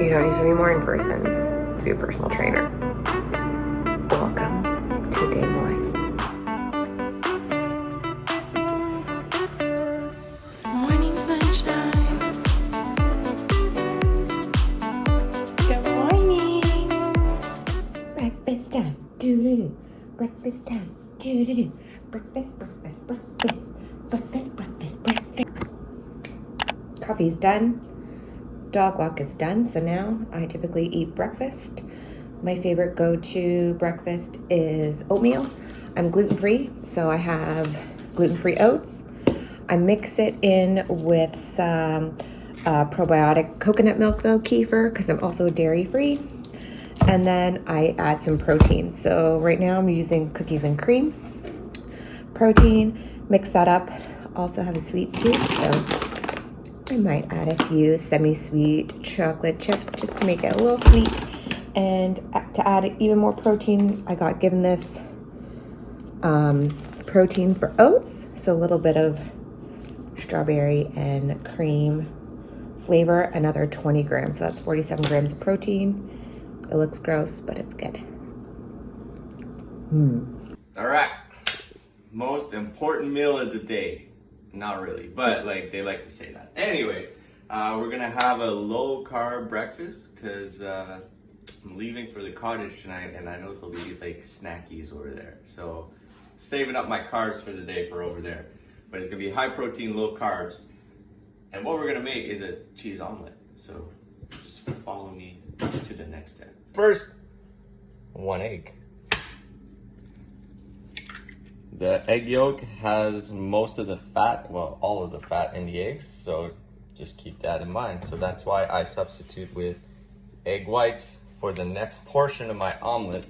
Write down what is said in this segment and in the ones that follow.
You don't need to be more in person to be a personal trainer. Welcome to a day in the life. Morning sunshine. Good morning. Breakfast time. Doo-doo-doo. Breakfast time. Doo-doo-doo. Breakfast. Coffee's done. Dog walk is done. So now I typically eat breakfast. My favorite go-to breakfast is oatmeal. I'm gluten-free, so I have gluten-free oats. I mix it in with some probiotic coconut milk though, kefir, because I'm also dairy-free. And then I add some protein. So right now I'm using cookies and cream. Protein, mix that up. Also have a sweet tooth, so I might add a few semi-sweet chocolate chips just to make it a little sweet. And to add even more protein, I got given this protein for oats. So a little bit of strawberry and cream flavor, another 20 grams. So that's 47 grams of protein. It looks gross, but it's good. All right, most important meal of the day. Not really, but like they like to say that. Anyways, we're gonna have a low carb breakfast because I'm leaving for the cottage tonight and I know there'll be like snackies over there. So saving up my carbs for the day for over there. But it's gonna be high protein, low carbs. And what we're gonna make is a cheese omelet. So just follow me to the next step. First, 1 egg. The egg yolk has most of the fat, well, all of the fat in the eggs, so just keep that in mind. So that's why I substitute with egg whites for the next portion of my omelet.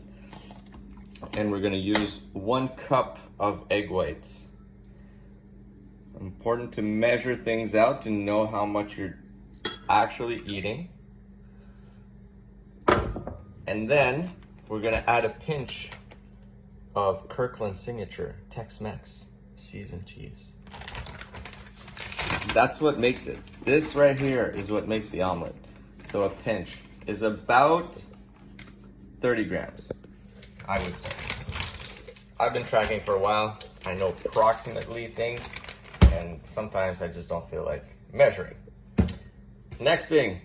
And we're gonna use 1 cup of egg whites. Important to measure things out to know how much you're actually eating. And then we're gonna add a pinch of Kirkland Signature Tex-Mex seasoned cheese. That's what makes it. This right here is what makes the omelet. So a pinch is about 30 grams, I would say. I've been tracking for a while. I know approximately things, and sometimes I just don't feel like measuring. Next thing,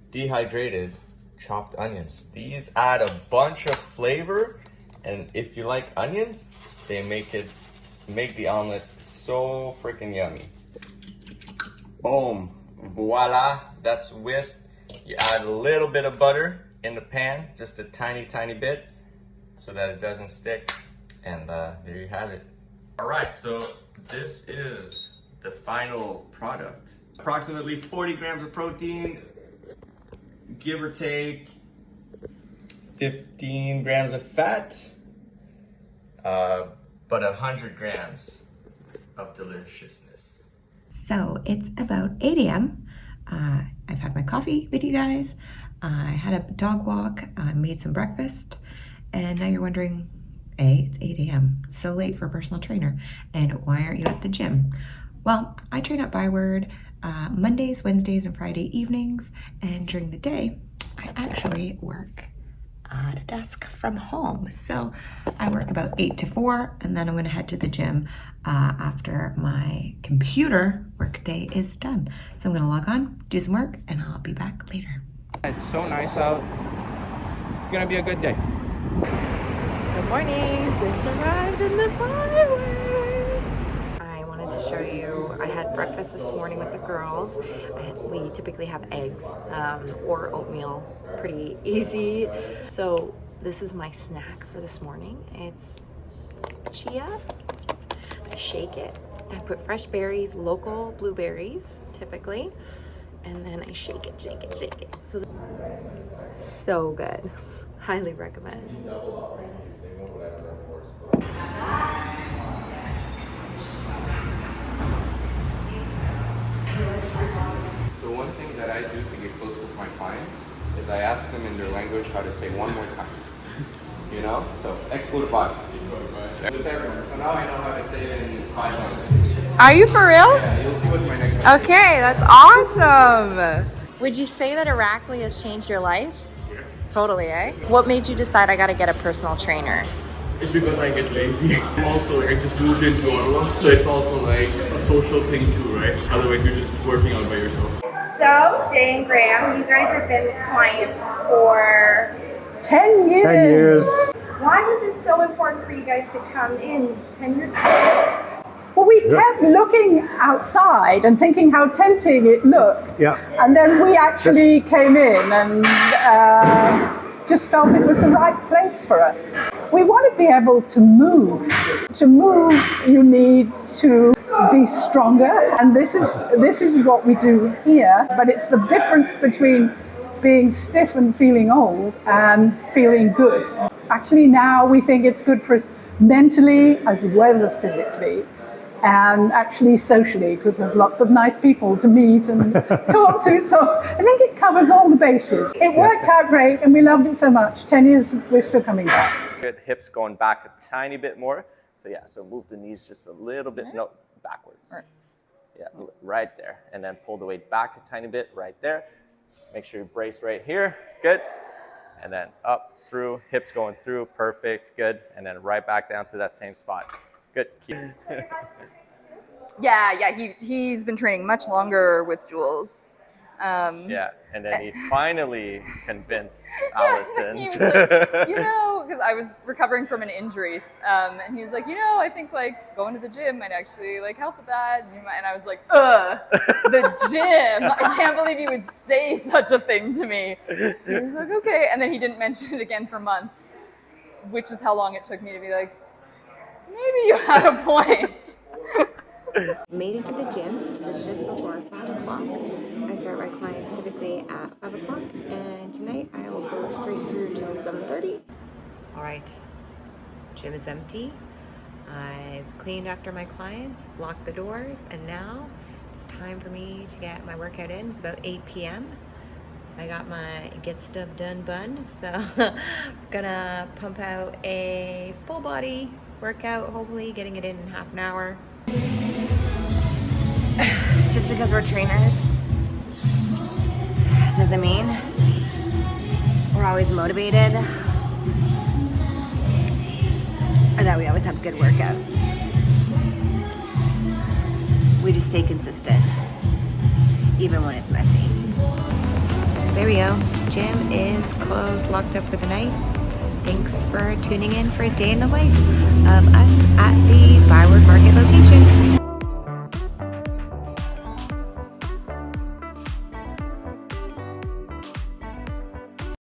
dehydrated chopped onions. These add a bunch of flavor. And if you like onions, they make the omelet so freaking yummy. Boom, voila, that's whisked. You add a little bit of butter in the pan, just a tiny, tiny bit, so that it doesn't stick. And there you have it. All right, so this is the final product. Approximately 40 grams of protein, give or take 15 grams of fat, but 100 grams of deliciousness. So it's about 8 a.m. I've had my coffee with you guys. I had a dog walk, made some breakfast, and now you're wondering, it's 8 a.m., so late for a personal trainer, and why aren't you at the gym? Well, I train at Byward Mondays, Wednesdays, and Friday evenings, and during the day, I actually work at a desk from home. So I work about 8 to 4, and then I'm gonna head to the gym after my computer work day is done. So I'm gonna log on, do some work, and I'll be back later. It's so nice out. It's gonna be a good day. Good morning, just arrived in the Byward. I wanted to show you, I had breakfast this morning with the girls. We typically have eggs or oatmeal, pretty easy. So this is my snack for this morning. It's chia. I shake it. I put fresh berries, local blueberries typically, and then I shake it. So good. Highly recommend. So one thing that I do to get close with my clients is I ask them in their language how to say one more time. You know? So, ek kurban. With everyone. So now I know how to say it in 5 languages. Are you for real? Yeah, you'll see what's my next one. Okay, that's awesome. Would you say that Irakli has changed your life? Yeah. Totally, eh? What made you decide I gotta get a personal trainer? It's because I get lazy. Also, like, I just moved into Ottawa, so it's also like a social thing too, right? Otherwise, you're just working out by yourself. So, Jay and Graham, you guys have been clients for 10 years. 10 years. Why was it so important for you guys to come in 10 years ago? Well, we kept looking outside and thinking how tempting it looked. Yeah. And then we actually came in and just felt it was the right place for us. We want to be able to move. To move, you need to be stronger, and this is what we do here. But it's the difference between being stiff and feeling old and feeling good. Actually, now we think it's good for us mentally as well as physically, and actually socially, because there's lots of nice people to meet and talk to. So I think it covers all the bases. It worked out great, and we loved it so much. 10 years, we're still coming back. Good, hips going back a tiny bit more. So yeah, so move the knees just a little bit, no, backwards. Yeah, right there. And then pull the weight back a tiny bit right there. Make sure you brace right here, good. And then up, through, hips going through, perfect, good. And then right back down to that same spot. Good, keep. Yeah, he's been training much longer with Jules. Yeah, and then he finally convinced Allison. He was like, because I was recovering from an injury, and he was like, I think like going to the gym might actually like help with that. And I was like, the gym? I can't believe you would say such a thing to me. And he was like, okay, and then he didn't mention it again for months, which is how long it took me to be like, maybe you had a point. Made it to the gym. It's just before 5 o'clock. I start my clients typically at 5 o'clock, and tonight I will go straight through till 7:30. All right, gym is empty. I've cleaned after my clients, locked the doors, and now it's time for me to get my workout in. It's about 8 p.m. I got my get stuff done bun, so I'm gonna pump out a full body workout, hopefully getting it in half an hour. Just because we're trainers doesn't mean we're always motivated or that we always have good workouts. We just stay consistent, even when it's messy. There we go. Gym is closed, locked up for the night. Thanks for tuning in for a day in the life of us at the Byward Market location.